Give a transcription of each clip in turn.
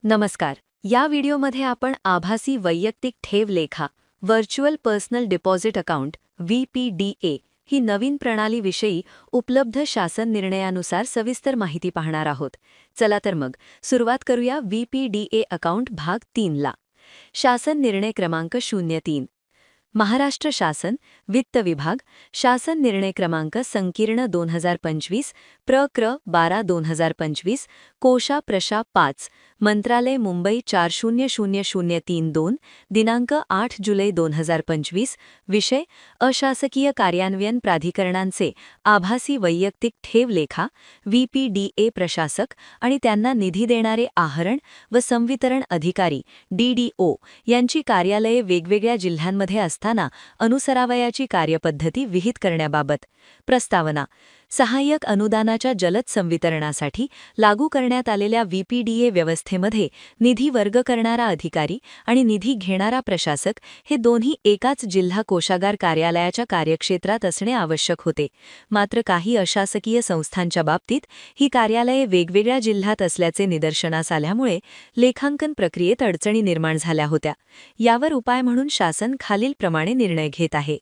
नमस्कार. या व्हिडिओमध्ये आपण आभासी वैयक्तिक ठेव लेखा virtual personal deposit account (VPDA) ही नवीन प्रणालीविषयी उपलब्ध शासन निर्णयानुसार सविस्तर माहिती पाहणार आहोत. चला तर मग सुरुवात करूया VPDA अकाउंट भाग 3 ला. शासन निर्णय क्रमांक 03. महाराष्ट्र शासन वित्त विभाग शासन निर्णय क्रमांक संकीर्ण 2025 प्र. 12/2025 कोशा प्रशा 5 मंत्रालय मुंबई 400032 दिनांक 8 जुलै 2025 विषय अशासकीय कार्यान्वयन प्राधिकरणांचे आभासी वैयक्तिक ठेव लेखा VPDA प्रशासक आणि त्यांना निधी देणारे आहरण व संवितरण अधिकारी DDO यांची कार्यालये वेगवेगळ्या जिल्ह्यांमध्ये असताना अनुसरावयाची कार्यपद्धती विहित करण्याबाबत प्रस्तावना. सहाय्यक अनुदानाच्या जलद संवितरणासाठी लागू करण्यात आलेल्या VPDA व्यवस्थेमध्ये निधी वर्ग करणारा अधिकारी आणि निधी घेणारा प्रशासक हे दोन्ही एकाच जिल्हा कोषागार कार्यालयाच्या कार्यक्षेत्रात असणे आवश्यक होते. मात्र काही अशासकीय संस्थांच्या बाबतीत ही कार्यालये वेगवेगळ्या जिल्ह्यात असल्याचे निदर्शनास आल्यामुळे लेखांकन प्रक्रियेत अडचणी निर्माण झाल्या होत्या. यावर उपाय म्हणून शासन खालीलप्रमाणे निर्णय घेत आहे.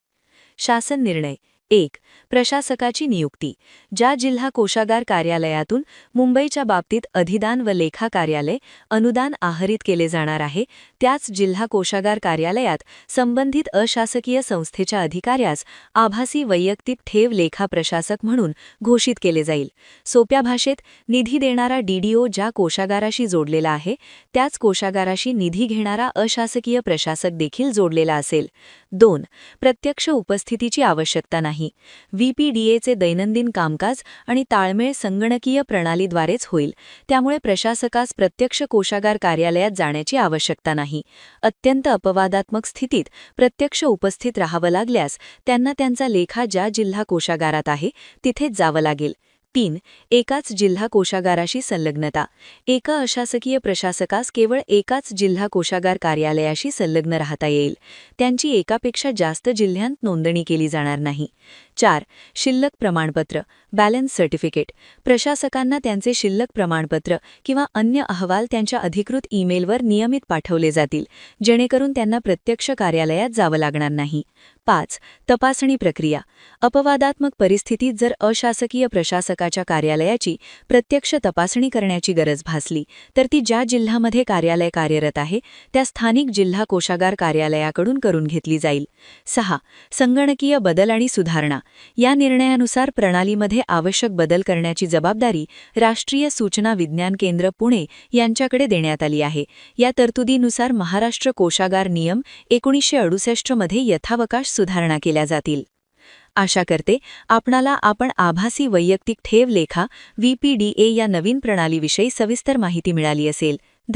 शासन निर्णय 1. प्रशासकाची नियुक्ती. ज्या जिल्हा कोषागार कार्यालयातून मुंबईच्या बाबतीत अधिदान व लेखा कार्यालय अनुदान आहरित केले जाणार आहे त्याच जिल्हा कोषागार कार्यालयात संबंधित अशासकीय संस्थेच्या अधिकाऱ्यास आभासी वैयक्तिक ठेव लेखा प्रशासक म्हणून घोषित केले जाईल. सोप्या भाषेत निधी देणारा DDO ज्या कोषागाराशी जोडलेला आहे त्याच कोषागाराशी निधी घेणारा अशासकीय प्रशासक देखील जोडलेला असेल. 2. प्रत्यक्ष उपस्थितीची आवश्यकता नाही. VPDAचे दैनंदिन कामकाज आणि ताळमेळ संगणकीय प्रणालीद्वारेच होईल, त्यामुळे प्रशासकास प्रत्यक्ष कोषागार कार्यालयात जाण्याची आवश्यकता नाही. अत्यंत अपवादात्मक स्थितीत प्रत्यक्ष उपस्थित राहावं लागल्यास त्यांना त्यांचा लेखा ज्या जिल्हा कोषागारात आहे तिथेच जावं लागेल. 3. एकाच जिल्हा कोषागाराशी संलग्नता. एका अशासकीय प्रशासकास केवळ एकाच जिल्हा कोषागार कार्यालयाशी संलग्न राहता येईल. त्यांची एकापेक्षा जास्त जिल्ह्यांत नोंदणी केली जाणार नाही. 4. शिल्लक प्रमाणपत्र बॅलन्स सर्टिफिकेट. प्रशासकांना त्यांचे शिल्लक प्रमाणपत्र किंवा अन्य अहवाल त्यांच्या अधिकृत ईमेलवर नियमित पाठवले जातील, जेणेकरून त्यांना प्रत्यक्ष कार्यालयात जावं लागणार नाही. 5. तपासणी प्रक्रिया. अपवादात्मक परिस्थितीत जर अशासकीय प्रशासकाच्या कार्यालयाची प्रत्यक्ष तपासणी करण्याची गरज भासली तर ती ज्या जिल्ह्यामध्ये कार्यालय कार्यरत आहे त्या स्थानिक जिल्हा कोषागार कार्यालयाकडून करून घेतली जाईल. 6. संगणकीय बदल आणि सुधारणा. या निर्णयानुसार प्रणालीमध्ये आवश्यक बदल करण्याची जबाबदारी राष्ट्रीय सूचना विज्ञान केंद्र पुणे यांच्याकडे देण्यात आली आहे. या तरतुदीनुसार महाराष्ट्र कोषागार नियम 1968 मध्ये यथावकाश सुधारणा केल्या जातील. आशा करते आपण आभासी वैयक्तिक ठेव लेखा VPDA या नवीन प्रणालीविषयी सविस्तर माहिती मिळाली असेल.